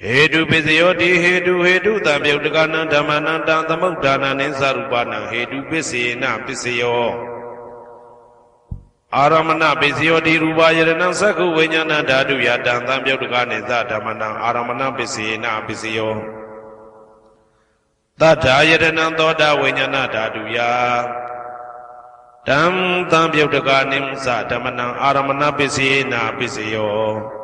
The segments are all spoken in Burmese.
Hedu Pisayoti Hedu Tabyutakana Dhamananta Tamudana Ninsarupana Hedu Pisina Pisayo Aramana Pisayoti Rubayana Saku Vinyana Dadu Yatan Tabyutakani Zatamana Aramana Pisina Pisayo Tata Yadana Toda Vinyana Dadu Ya Tam Tabyutakani Zatamana Aramana Pisina Pisayo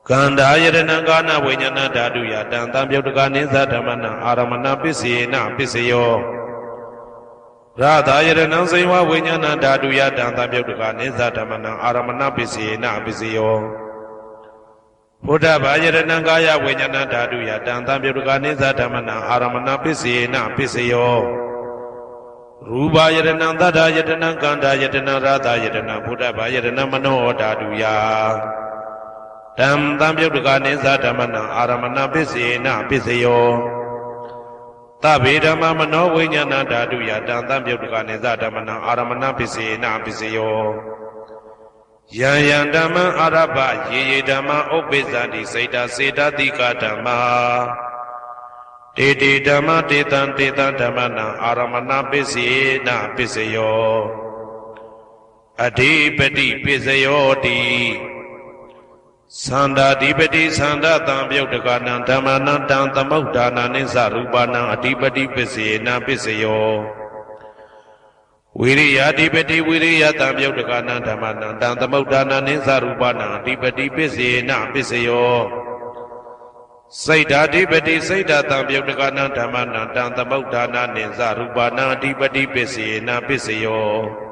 Kanda Yadana Gana Vinyana Dadu Yatan Tabyutakani Zatamana Aramana Pisina Pisayo Radha Yadana Seva Vinyana Dadu Yatan Tabyutakani Zatamana Aramana Pisina Pisayo Buddha Yadana Gaya Vinyana Dadu Yatan Tabyutakani Zatamana Aramana Pisina Pisayo Ruba Yadana Dada Yadana Kanda Yadana Radha Yadana Buddha Yadana Mano Dadu Ya Tam Tabyutakani Zatamana Aramana Pisina Pisayo Tabidama Mano Vinyana Dadu Yatan Tabyutakani Zatamana Aramana Pisina Pisayo Yayandama Araba Yedama Obizadi Seda Seda Dika Dama Titi Dama Titan Damana Aramana Pisina Pisayo Adipati Pisayo Di Sanda Dipati Sanda Tabyutakana Dhamana Tamudana Ninsarupana Adipati Pisina Pisayo Viriya Dipati Viriya Tabyutakana Dhamana Tamudana Ninsarupana Adipati Pisina Pisayo Saida Dipati Saida Tabyutakana Dhamana Tamudana Ninsarupana Adipati Pisina Pisayo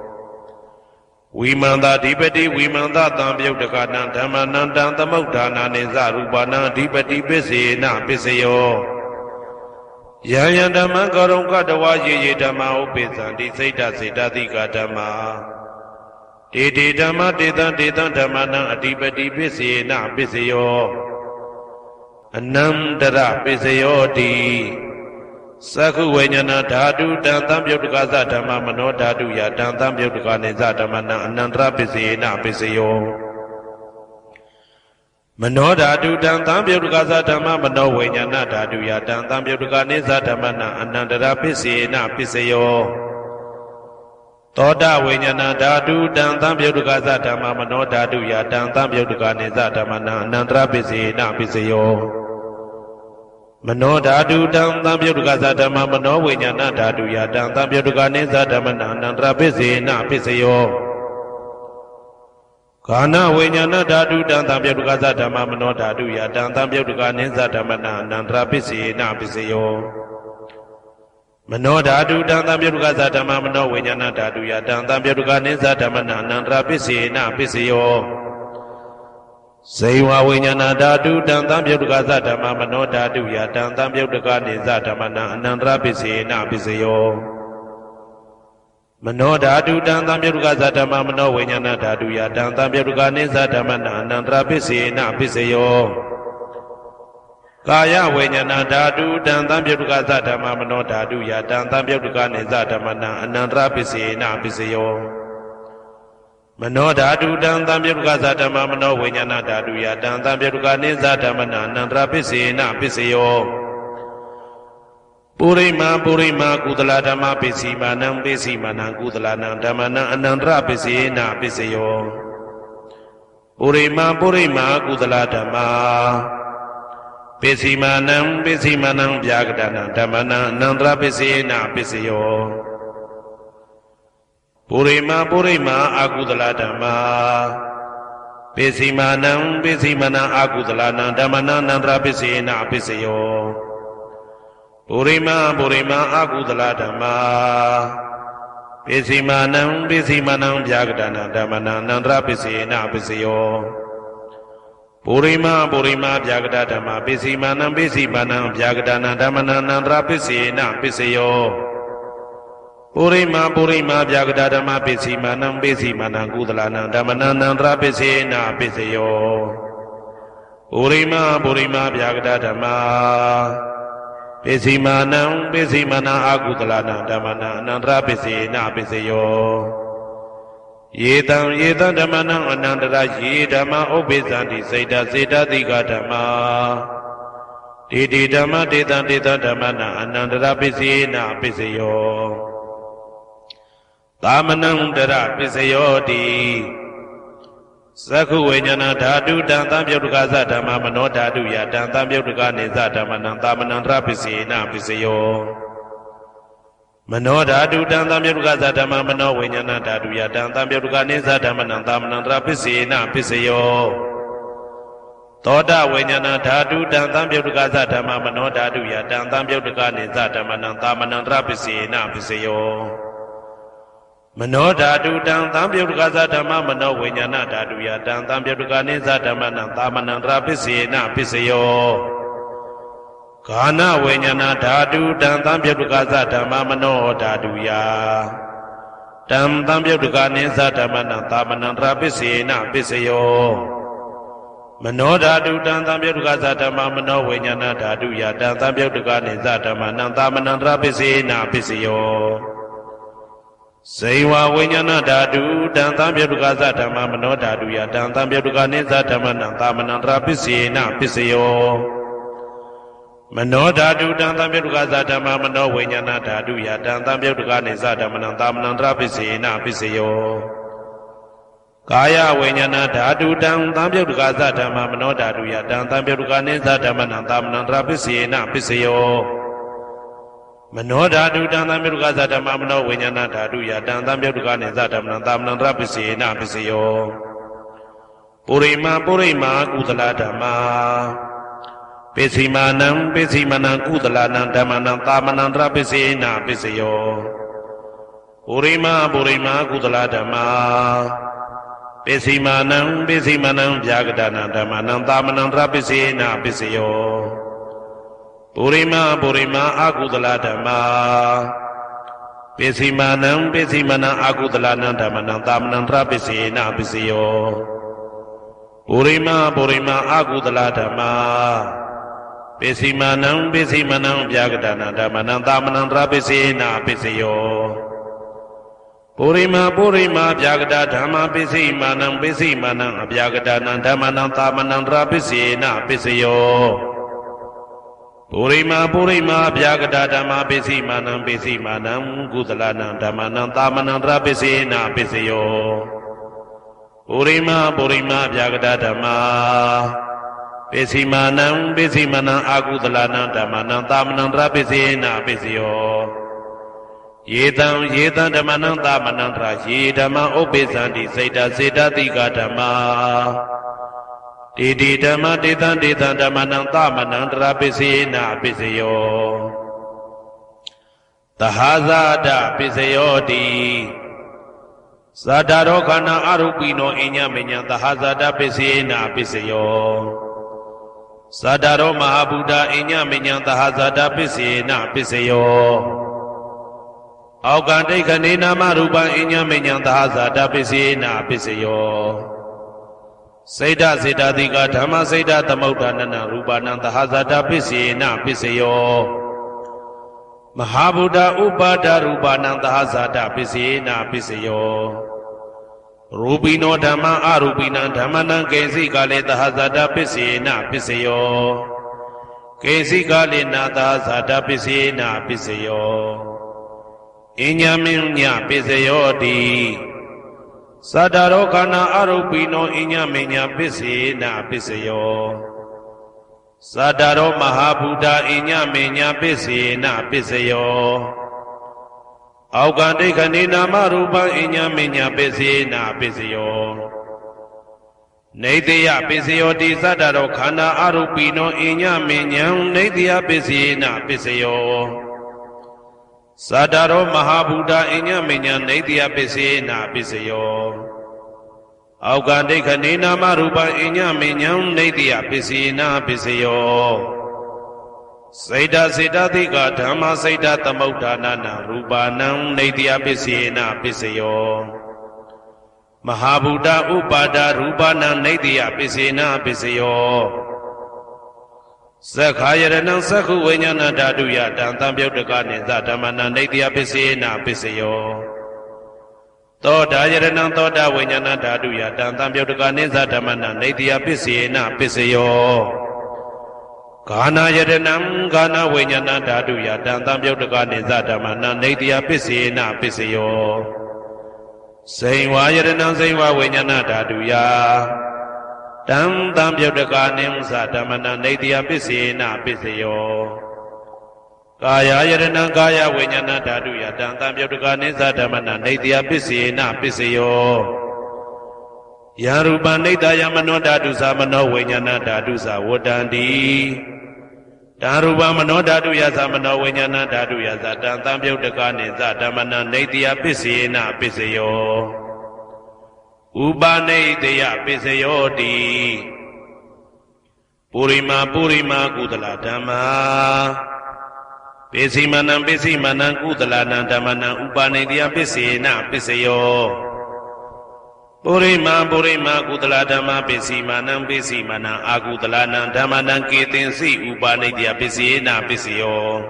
Vimanda Dipati Vimanda Tabyutakana Dhamana Tamudana Ninsarupana Adipati Pisina Pisayo Yayandama Karunka Dawa Yedama Upizandi Saida Saida Dika Dhamma Titi Dhamma Titan Dhamana Adipati Pisina Pisayo Anandara Pisayo Di Saku Vinyana Dhatu Tabyutakasa Dhamma Mano Dhatu Yatan Tabyutakani Zatamana Anandra Pisina Pisayo Mano Dhatu Tabyutakasa Dhamma Mano Vinyana Dhatu Yatan Tabyutakani Zatamana Anandra Pisina Pisayo Toda Vinyana Dhatu Tabyutakasa Dhamma Mano Dhatu Yatan Tabyutakani Zatamana Anandra Pisina Pisayo Mano Dhatu Tabyutakasa Dhamma Mano Vinyana Dhatu Yatan Tabyutakani Zatamana Anandra Pisina Pisayo Kana Vinyana Dhatu Tabyutakasa Dhamma Mano Dhatu Yatan Tabyutakani Zatamana Anandra Pisina Pisayo Mano Dhatu Tabyutakasa Dhamma Mano Vinyana Dhatu Yatan Tabyutakani Zatamana Anandra Pisina Pisayo Seiwa Vinyana Dhatu Tabyutakasa Dhamma Mano Dhatu Yatan Tabyutakani Zatamana Anandra Pisina Pisayo Mano Dhatu Tabyutakasa Dhamma Mano Vinyana Dhatu Yatan Tabyutakani Zatamana Anandra Pisina Pisayo Kaya Vinyana Dhatu Tabyutakasa Dhamma Mano Dhatu Yatan Tabyutakani Zatamana Anandra Pisina Pisayo Mano Dhatu Tabyutakasa Dhamma Mano Vinyana Dhatu Yatan Tabyutakani Zatamana Anandra Pisina Pisayo Purima Kudala Dhamma Pisimanam Pisimanam Kudalanam Dhammana Anandra Pisina Pisayo Purima Kudala Dhamma Pisimanam Vyagadana Dhammana Anandra Pisina Pisayo Purima Akudala Dhamma Pisimanam Akudalana Dhammana Anandra Pisina Pisayo Purima Akudala Dhamma Pisimanam Vyagadana Dhammana Anandra Pisina Pisayo Purima Vyagada Dhamma Pisimanam Vyagadana Dhammana Anandra Pisina Pisayo Purima Vyagada Dhamma Pisimanam Kudalanam Dhammana Anandra Pisina Pisayo Purima Vyagada Dhamma Pisimanam Akudalanam Dhammana Anandra Pisina Pisayo Yetam Dhammana Anandra Yedama Obizandi Seda Dika Dhamma တေတိဓမ္မတေတံတေတဓမ္မနာအနန္တရပစ္စယေနပစ္စယောသာမနံတရပစ္စယောတိသက္ခုဝိညာဏဓာတုတံသံပြုတ်တကသဓမ္မမနောဓာတုယတံသံပြုတ်တကနေသဓမ္မနံသာမနံတရပစ္စယေနပစ္စယောမနောဓာတုတံသံပြုတ်တကသဓမ္မမနောဝိညာဏဓာတုယတံသံပြုတ်တကနေသဓမ္မနံသာမနံတရပစ္စယေနပစ္စယောသောတဝိညာဏဓာတုတံသံပြုတ်တကသဓမ္မမနောဓာတုယတံသံပြုတ်တကနေသဓမ္မနံသာမနံတရပစ္စယေနပစ္စယောမနောဓာတုတံသံပြုတ်တကသဓမ္မမနောဝိညာဏဓာတုယတံသံပြုတ်တကနေသဓမ္မနံသာမနံတရပစ္စယေနပစ္စယောဂာနဝိညာဏဓာတုတံသံပြုတ်တကသဓမ္မမနောဓာတုယတံသံပြုတ်တကနေသဓမ္မနံသာမနံတရပစ္စယေနပစ္စယောမနောဓာတုတံသံပြုတ်တကသဓမ္မမနောဝိညာဏဓာတုယတံသံပြုတ်တကနေသဓမ္မနံသာမနံတရပစ္စယေနပစ္စယောဇေဝဝိညာဏဓာတုတံသံပြုတ်တကသဓမ္မမနောဓာတုယတံသံပြုတ်တကနေသဓမ္မနံသာမနံတရပစ္စယေနပစ္စယောမနောဓာတုတံသံပြုတ်တကသဓမ္မမနောဝိညာဏဓာတုယတံသံပြုတ်တကနေသဓမ္မနံသာမနံတရပစ္စယေနပစ္စယောကာယဝိညာဏဓာတုတံသံပြုတ်တကသဓမ္မမနောဓာတုယတံသံပြုတ်တကနေသဓမ္မနံသာမနံတရပစ္စယေနပစ္စယောမနောဓာတုတံသံပြုတ်တကသဓမ္မမနောဝိညာဏဓာတုယတံသံပြုတ်တကနေသဓမ္မနံသာမနံတရပစ္စယေနပစ္စယောပုရိမာကုသလဓမ္မာပိစိမာနံပိစိမနံကုသလနံဓမ္မနံသာမနံတရပစ္စယေနပစ္စယောပုရိမာကုသလဓမ္မာပိစိမာနံဗျာဂဒနာဓမ္မနံသာမနံတရပစ္စယေနပစ္စယောပုရိမာအာကုသလဓမ္မာပိစိမာနံအာကုသလနံဓမ္မနံသာမနံတရပစ္စယေနပစ္စယောပုရိမာအာကုသလဓမ္မာပိစိမာနံဗျာဂဒနာဓမ္မနံသာမနံတရပစ္စယေနပစ္စယောပုရိမာဗျာဂဒဓမ္မာပိစိမာနံအဗျာဂဒနာဓမ္မနံသာမနံတရပစ္စယေနပစ္စယောပုရိမာဗျာဂဒဓမ္မာပိစိမာနံကုသလနံဓမ္မနံသာမနံတရပစ္စယေနပစ္စယောပုရိမာဗျာဂဒဓမ္မာပိစိမာနံအာကုသလနံဓမ္မနံသာမနံတရပစ္စယေနပစ္စယောယေတံဓမ္မနံသာမနံတရယေဓမ္မဥပ္ပိသန္တိစေတတိကဓမ္မာတေတိဓမ္မတေတံဓမ္မနံသာမနံတရပစ္စယေနပစ္စယောသဟာဇာတပစ္စယောတိသတ္တရောခန္ဓာအရုပိနောအညမညံသဟာဇာတပစ္စယေနပစ္စယောသတ္တရောမဟာဗုဒ္ဓအညမညံသဟာဇာတပစ္စယေနပစ္စယောအောက်ကဒိဋ္ဌနေနာမရူပံအညမညံသဟာဇာတပစ္စယေနပစ္စယောစေတတိကဓမ္မစေတသမုဋ္ဌာနနရူပနံသဟာဇာတပစ္စယေနပစ္စယောမဟာဗုဒ္ဓဥပါဒရူပနံသဟာဇာတပစ္စယေနပစ္စယောရူပိနောဓမ္မအရူပိနံဓမ္မနံကေစီကလေသဟာဇာတပစ္စယေနပစ္စယောကေစီကလေနာသဟာဇာတပစ္စယေနပစ္စယောအညမညပစ္စယောတိသတ္တရောခန္ဓာအရုပိနောအညမညပစ္စယေနပစ္စယောသတ္တရောမဟာဗုဒ္ဓအညမညပစ္စယေနပစ္စယောအောက်ကဒိဋ္ဌနေနာမရူပံအညမညပစ္စယေနပစ္စယောနေတယပစ္စယောတိသတ္တရောခန္ဓာအရုပိနောအညမညံနေတယပစ္စယေနပစ္စယောသတ္တရောမဟာဗုဒ္ဓအညမညံနေတယပစ္စယေနပစ္စယောအောက်ကဒိဋ္ဌနေနာမရူပံအညမညံနေတယပစ္စယေနပစ္စယောစေတသိကဓမ္မစေတသမုဋ္ဌာနနရူပနံနေတယပစ္စယေနပစ္စယောမဟာဗုဒ္ဓဥပါဒရူပနံနေတယပစ္စယေနပစ္စယောသက္ခာယရဏံသက္ခုဝိညာဏဓာတုယတံသံပြုတ်တကနေသဓမ္မနံနေတယပစ္စယေနပစ္စယောသောတာယရဏံသောတာဝိညာဏဓာတုယတံသံပြုတ်တကနေသဓမ္မနံနေတယပစ္စယေနပစ္စယော Gana Yadanam Gana Vinyana Dadu Yatan Tamyotuka Nizadamana Nadia Pisina Pisayo Saywa Yadanam Saywa Vinyana Daduya Tam Tamyotuka Nimsadamana Nadia Pisina Pisayo Kaya Yadanam Kaya Vinyana Dadu Yatan Tamyotuka Nizadamana Nadia Pisina Pisayo Yaruban Nidaya Mano Dadu Samano Vinyana Dadu Sawadandi Daruba Mano Dadu Yazamano Vinyana Dadu Yazatan Tambyotaka Nizadamana Nadia Pisina Pisayo Uba Nadia Pisayo Di Purima Purima Kudala Dhamma Pisimanam Pisimanam Kudala Dhamana Uba Nadia Pisina Pisayo Purima Purima Kudala Dhamma Pisimanam Pisimanam Akudalana Dhammanam Ketinsi Upanidya Pisina Pisiyo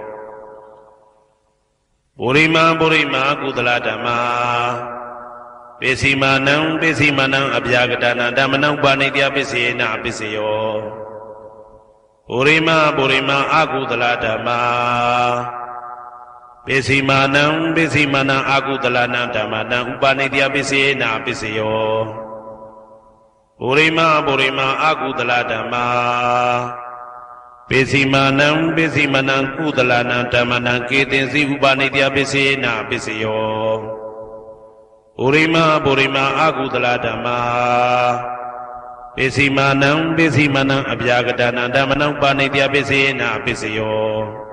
Purima Purima Kudala Dhamma Pisimanam Pisimanam Abhyagadana Dhammanam Upanidya Pisina Pisiyo Purima Purima Akudala Dhamma Pisimanam Pisimanam Akudalana Dhammanam Upanidya Pisina Pisiyo Purima Purima Akudala Dhamma Pisimanam Pisimanam Kudalana Dhammanam Ketinsi Upanidya Pisina Pisiyo Purima Purima Akudala Dhamma Pisimanam Pisimanam Abhyagadana Dhammanam Upanidya Pisina Pisiyo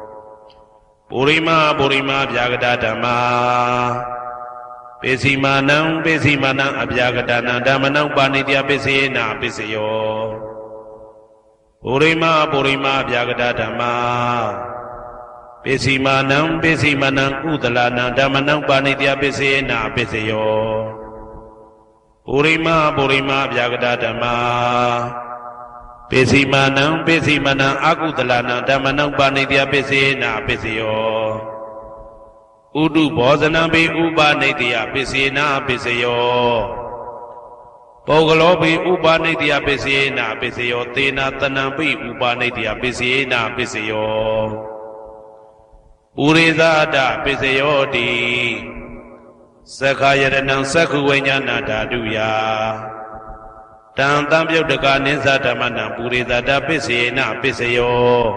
Purima Purima Abhyagada Dhamma Pisimanam Pisimanam Abhyagadana Dhammanam Upanidya Pisina Pisiyo Purima Purima Abhyagada Dhamma Pisimanam Pisimanam Kudalana Dhammanam Upanidya Pisina Pisiyo Purima Purima Abhyagada Dhamma Pisimanam Pisimanam Akudalana Dhammanam Upanidya Pisina Pisiyo Udu Bhozanam Pi Upanidya Pisina Pisiyo Pogalopi Upanidya Pisina Pisiyo Tena Tanam Pi Upanidya Pisina Pisiyo Purizada Pisiyo Di Sakhayaranam Sakhuvinyana Daduya Tam Tambyotaka Nizadamana Purizada Pisina Pisiyo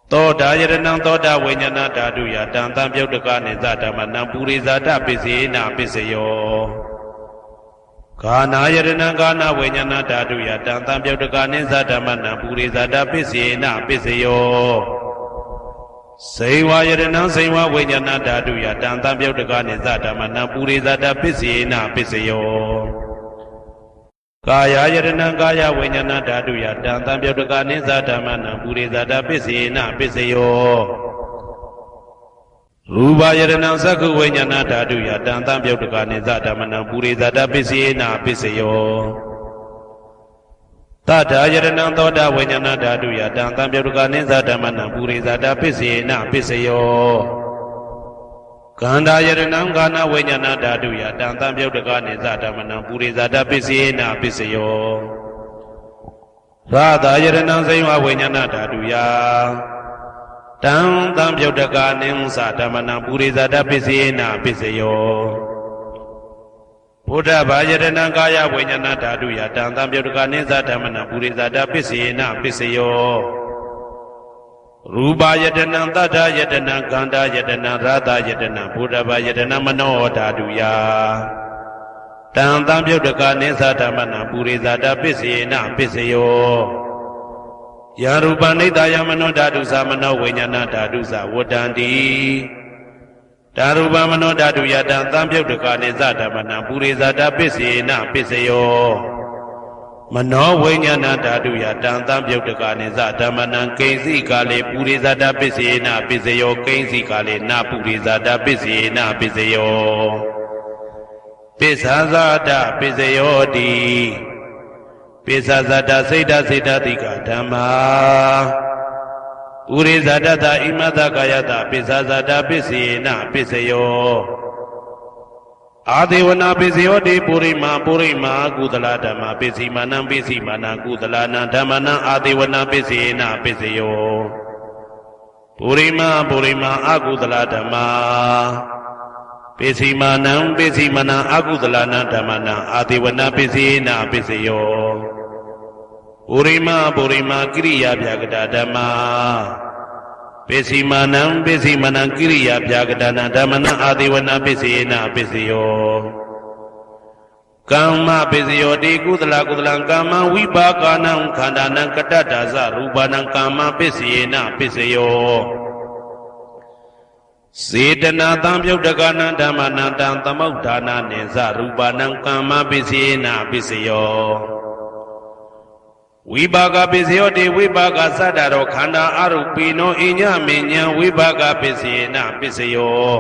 Toda Yadanam Toda Vinyana Daduya Tam Tambyotaka Nizadamana Purizada Pisina Pisiyo Kana Yadanam Kana Vinyana Daduya Tam Tambyotaka Nizadamana Purizada Pisina Pisiyo Saywa Yadanam Saywa Vinyana Daduya Tam Tambyotaka Nizadamana Purizada Pisina Pisiyo Kaya Yadanam Kaya Vinyana Daduya Tam Tambyotaka Nizadamana Purizada Pisina Pisiyo Rupa Yadanam Sakhu Vinyana Daduya Tam Tambyotaka Nizadamana Purizada Pisina Pisiyo Tata Yadanam Toda Vinyana Daduya Tam Tambyotaka Nizadamana Purizada Pisina Pisiyo Kanda Yadanam Kana Vinyana Daduya Tam Tambyotaka Nizadamana Purizada Pisina Pisiyo Radha Yadanam Saywa Vinyana Daduya Tam Tambyotaka Nizadamana Purizada Pisina Pisiyo Buddha Yadanam Kaya Vinyana Daduya Tam Tambyotaka Nizadamana Purizada Pisina Pisiyo Rupa Yadanam Tata Yadanam Kanda Yadanam Radha Yadanam Buddha Yadanam Mano Daduya Tam Tambyotaka Nizadamana Purizada Pisina Pisiyo Yarupa Nidaya Mano Dadu Samano Vinyana Dadu Sawadandi Darupa Mano Daduya Tam Tambyotaka Nizadamana Purizada Pisina Pisiyo Mano Vinyana Daduya Tam Tambyotaka Nizadamana Kainsi Kale Purizada Pisina Pisiyo Kainsi Kale Na Purizada Pisina Pisiyo Pisazada Pisiyo Di Pisazada Seda Seda Dika Dhamma Purizada Da Imada Kayata Pisazada Pisina Pisiyo အာဒေဝနာပိစယောတိပုရိမာကုသလဓမ္မပိစီမာနံကုသလနာဓမ္မနံအာဒေဝနာပိစေနပိစယောပုရိမာအကုသလဓမ္မပိစီမာနံအကုသလနာဓမ္မနံအာဒေဝနာပိစေနပိစယောပုရိမာကိရိယာဗျာကတာဓမ္မပိစီမာနံကိရိယာဗျာကတာနာဓမ္မနံအာဒေဝနာပိစေနပိစယောကမ္မပိစယောတိကုသလကမ္မဝိပါကနံခန္ဓာနံကတ္တဒါဇရူပနံကမ္မပိစေနပိစယောစေတနာတံပြုတ်တကနံဓမ္မနံတံသမုဋ္ဌာနာနိဇရူပနံကမ္မပိစေနပိစယောဝိပါကပိစယောတိဝိပါကသတ္တရောခန္ဓာအရုပိနောအညမေညံဝိပါကပိစေနပိစယော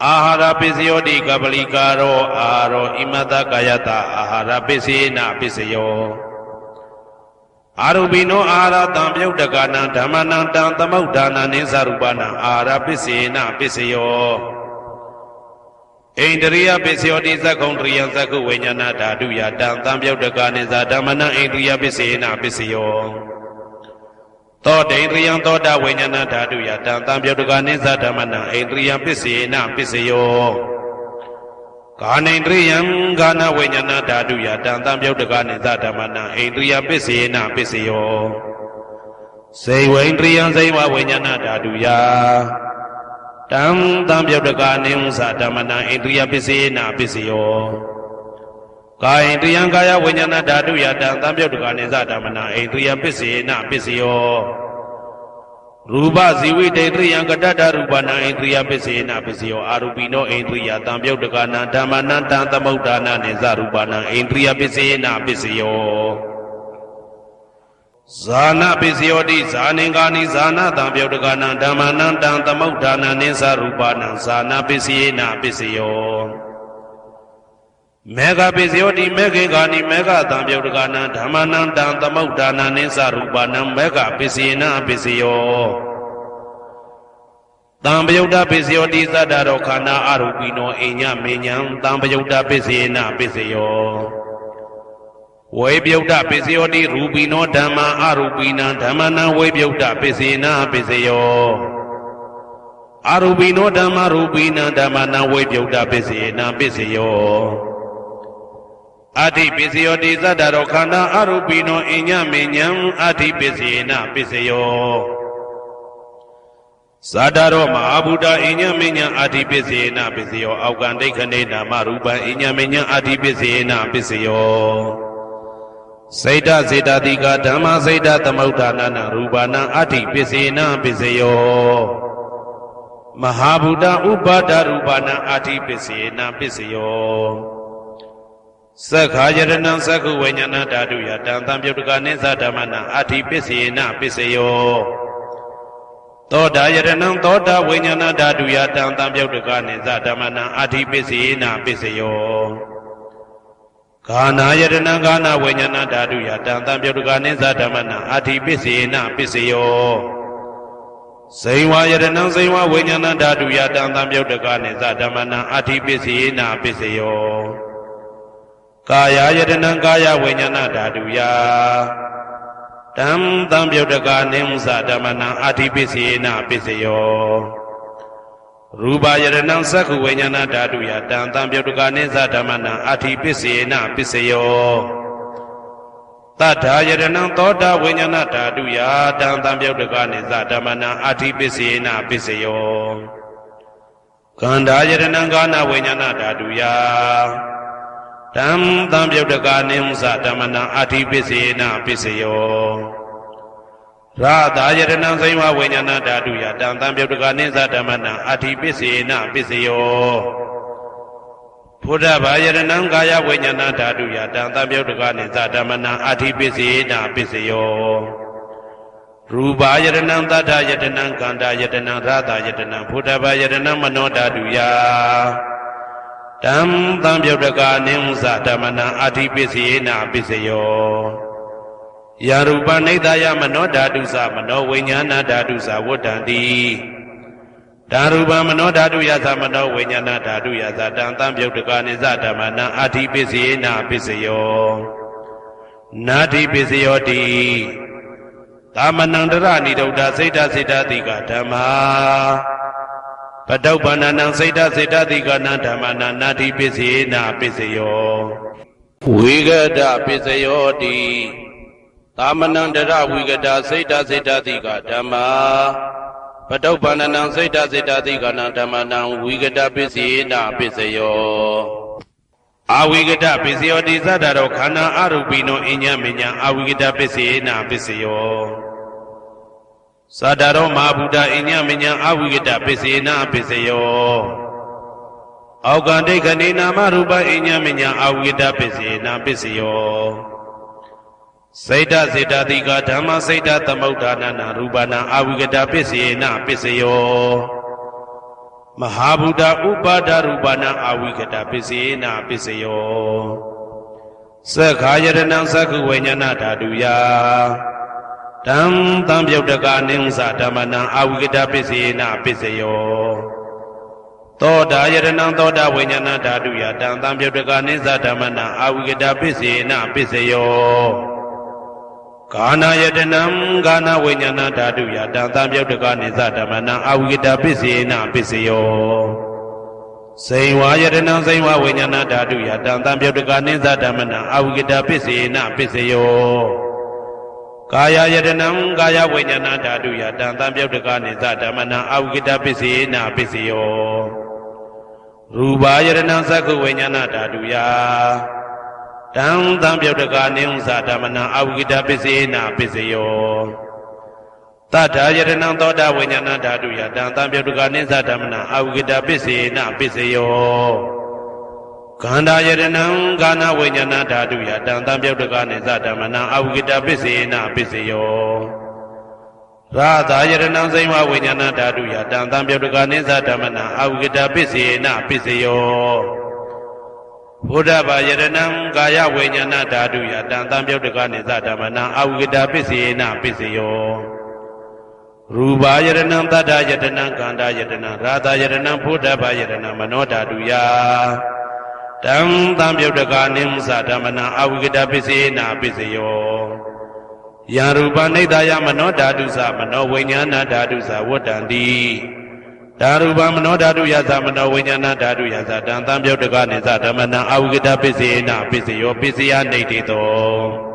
အာဟာရပိစယောတိကပလိကာရောအာရောဣမတကာယတအာဟာရပိစေနပိစယောအာရုပိနောအာဟာရတံပြုတ်တကနံဓမ္မနံတံသမုဋ္ဌာနာနိသရူပနံအာဟာရပိစေနပိစယောဣန္ဒရိယပိစယောတိသက္ကုံတရိယသက္ကုဝိညာဏဓာတုယတံသံပြုတ်တကနိသဓမ္မနံဣန္ဒရိယပိစေနပိစယောသောတေန္ဒရိယသောတာဝိညာဏဓာတုယတံသံပြုတ်တကနိသဓမ္မနံဣန္ဒရိယပိစေနပိစယောကာနိန္ဒရိယံဂာနဝိညာဏဓာတုယတံသံပြုတ်တကနိသဓမ္မနံဣန္ဒရိယပိစေနပိစယောစေဝိန္ဒရိယံစေဝဝိညာဏဓာတုယတံသံပြုတ်တကနိသဓမ္မနံဣန္ဒရိယပိစေနပိစယောကာယန္တယံကာယဝိညာဏဓာတုယတံသံပြုတ်တကနိသဓမ္မနံဣန္ဒရိယပိစေနပိစယောရူပဇီဝိတေတရိယံကတ္တရူပနံဣန္ဒရိယပိစေနပိစယောအာရူပိနောဣန္ဒရိယတံပြုတ်တကနံဓမ္မနံတံသမုဋ္ဌာနာနိသရူပနံဣန္ဒရိယပိစေနပိစယောဇာနာပိစယောတိဇာနင်္ဂာနိဇာနာတံပြုတ်တကနံဓမ္မနံတံသမုဋ္ဌာနာနိသရူပနံဇာနာပိစေနပိစယောမေဃပိစယောတိမေခေဂာနိမေဃတံပြုတ်တကနံဓမ္မနံတံသမုဋ္ဌာနာနိသရူပနံမေဃပိစေနပိစယောတံပယုတ်တပိစယောတိသတ္တရောခန္ဓာအရူပိနောအိညမေညံတံပယုတ်တပိစေနပိစယောဝေပယုတ်တပိစယောတိရူပိနောဓမ္မာအရူပိနံဓမ္မနံဝေပယုတ်တပိစေနပိစယောအရူပိနောဓမ္မာရူပိနံဓမ္မနံဝေပယုတ်တပိစေနပိစယောအဋ္ဌိပိစယောတိသတ္တရောခန္ဓာအရူပိနောအိညမေညံအဋ္ဌိပိစေနပိစယောဇာတာရောမဟာဗုဒ္ဓအိညမေညံအဋ္ဌိပိစေနပိစယောအောက်ကံဒိဋ္ဌနေနာမရူပံအိညမေညံအဋ္ဌိပိစေနပိစယောစေတစေတတိကဓမ္မစေတသမုဋ္ဌာနာနရူပနံအဋ္ဌိပိစေနပိစယောမဟာဗုဒ္ဓဥပါဒရူပနံအဋ္ဌိပိစေနပိစယောသက္ခာယရဏံသက္ခုဝိညာဏဓာတုယတံသံပြုတ်တကနိသဓမ္မနံအဋ္ဌိပိစေနပိစယောသောတာယရဏံသောတာဝိညာဏဓာတုယတံသံပြုတ်တကနိသဓမ္မနံအဋ္ဌိပိစေနပိစယောဂာနာယရဏံဂာနဝိညာဏဓာတုယတံသံပြုတ်တကနိသဓမ္မနံအဋ္ဌိပိစေနပိစယောဇိဝယရဏံဇိဝဝိညာဏဓာတုယတံသံပြုတ်တကနိသဓမ္မနံအဋ္ဌိပိစေနပိစယောကာယယတနံကာယဝိညာဏဓာတုယတံသံပြုတ်တကနိသဓမ္မနံအဋ္ဌိပိစေနပိစယောရူပယတနံသက္ခုဝိညာဏဓာတုယတံသံပြုတ်တကနိသဓမ္မနံအဋ္ဌိပိစေနပိစယောတတ္ထာယတနံသောတာဝိညာဏဓာတုယတံသံပြုတ်တကနိသဓမ္မနံအဋ္ဌိပိစေနပိစယောကန္ဓာယတနံကာနဝိညာဏဓာတုယတံသံပြုတ်တကနိသဓမ္မနံအဋ္ဌိပိစေနပိစယောရာသာယတနံဇိဝဝိညာဏဓာတုယတံသံပြုတ်တကနိသဓမ္မနံအဋ္ဌိပိစေနပိစယောဘုဒ္ဓဘာယတနံကာယဝိညာဏဓာတုယတံသံပြုတ်တကနိသဓမ္မနံအဋ္ဌိပိစေနပိစယောရူပယတနံသတ္တယတနံကန္တာယတနံရာသာယတနံဘုဒ္ဓဘာယတနံမနောဓာတုယတံသံပြုတ်တကနိသဓမ္မနံအဋ္ဌိပိစေနပိစယောယရူပနိဒာယမနောဓာတုသမနောဝိညာဏဓာတုသဝတ္တန္တိ တံရူပမနောဓာတုယသမနောဝိညာဏဓာတုယသတံသံပြုတ်တကနိစ္စဓမ္မနံအာတိပစ္စယေနပစ္စယောနာတိပစ္စယောတိသာမဏံတရဏိဒုဒ္ဓစိတ်တစိတ္တတိကဓမ္မာပတုပ္ပန္နံစိတ်တစိတ္တတိကနံဓမ္မနံနာတိပစ္စယေနပစ္စယောဝိဂဒပစ္စယောတိသာမဏံတရဝိဂဒစိတ်တစိတ္တတိကဓမ္မာပတုပ္ပန္နံစိတ်တစိတ္တတိကနံဓမ္မနံဝိဂဒပစ္စယေနပစ္စယောအာဝိကတပစ္စယောတိသတ္တရောခန္ဓာအရူပိနောအညမညအာဝိကတပစ္စယေနပစ္စယောသတ္တရောမဟာဗုဒ္ဓအညမညအာဝိကတပစ္စယေနပစ္စယောအောက်ကံဒိဋ္ဌနေနာမရူပအညမညအာဝိကတပစ္စယေနပစ္စယောစိတ်တစေတတိကဓမ္မစိတ်တသမုဋ္ဌာနနာရူပနာအာဝိကတပစ္စယေနပစ္စယောမဟာဗုဒ္ဓဥပါဒရူပနာအာဝိကတပစ္စယေနပစ္စယောသက္ခာယတနံသက္ခုဝိညာဏဓာတုယတံသံပြုတ်တကအနိစ္စဓမ္မနံအာဝိကတပစ္စယေနပစ္စယောသောတာယတနံသောတာဝိညာဏဓာတုယတံသံပြုတ်တကအနိစ္စဓမ္မနံအာဝိကတပစ္စယေနပစ္စယောကာနာယတနံကာနာဝိညာဏဓာတုယတံသံပြုတ်တကနိစ္စဓမ္မနံအာဝိကတပစ္စယေနပစ္စယောစိန်ဝါယတနံစိန်ဝဝိညာဏဓာတုယတံသံပြုတ်တကနိစ္စဓမ္မနံအာဝိကတပစ္စယေနပစ္စယောကာယယတနံကာယဝိညာဏဓာတုယတံသံပြုတ်တကနိစ္စဓမ္မနံအာဝိကတပစ္စယေနပစ္စယောရူပယတနံသက္ခုဝိညာဏဓာတုယတံသံပြုတ်တကနိစ္စဓမ္မနံအာဝိကတပစ္စယေနပစ္စယောတထာယတနံသောတာဝိညာဏဓာတုယတံသံပြုတ်တကနိစ္စဓမ္မနံအာဝိကတပစ္စယေနပစ္စယောခန္ဓာယတနံကာနဝိညာဏဓာတုယတံသံပြုတ်တကနိစ္စဓမ္မနံအာဝိကတပစ္စယေနပစ္စယောရာသာယတနံစိမဝိညာဏဓာတုယတံသံပြုတ်တကနိစ္စဓမ္မနံအာဝိကတပစ္စယေနပစ္စယောဘုဒ္ဓဘာယတနံကာယဝိညာဏဓာတုယတံသံပြုတ်တကနိစ္စဓမ္မနံအာဝိကတပစ္စယေနပစ္စယောရူပယတနံတတ္တယတနံခန္ဓာယတနံရာသယတနံဘုဒ္ဓဘာယတနံမနောဓာတုယတံသံပြုတ်တကနိစ္စဓမ္မနံအာဝိကတပစ္စယေနပစ္စယောယံရူပနိဒာယမနောဓာတုသမနောဝိညာဏဓာတုသဝတ္တံတိဓာရူပမနောဓာတုယသမနောဝိညာဏဓာတုယသတံသံပြုတ်တကနိစ္စဓမ္မနံအာဝိကတပစ္စယေနပစ္စယောပစ္စယနိဋ္ဌိတော